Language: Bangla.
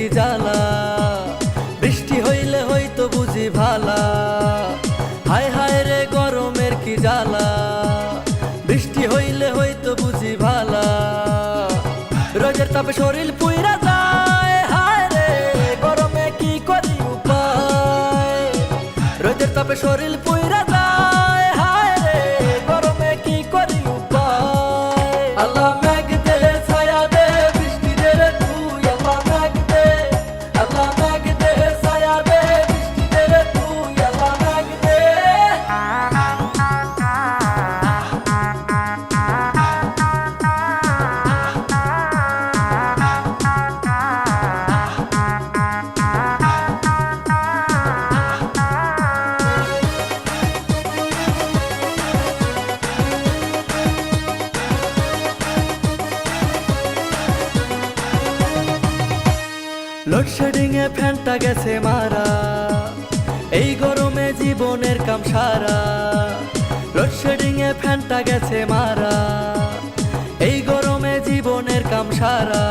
কি জ্বালা, বৃষ্টি হইলে হয়তো বুঝি ভালা। হায় হায় রে গরমের কি জ্বালা, বৃষ্টি হইলে হয়তো বুঝি ভালা। রোদের তাপে শরীর পুইরা যায়, হায় রে গরমে কি করি উপায়। রোদের তাপে শরীর পুইরা যায়, হায় রে গরমে কি করি উপায়। আল্লাহ মেঘ দে ছায়া দে বৃষ্টি দে রে তুই, আল্লাহ মেঘ দে, আল্লাহ মেঘ দে ছায়া দে বৃষ্টি দে রে তুই, আল্লাহ মেঘ দে। লোডশেডিং এ ফ্যানটা গেছে মারা, এই গরমে জীবনের কাম সারা। লোডশেডিং এ ফ্যানটা গেছে মারা, এই গরমে জীবনের কাম সারা।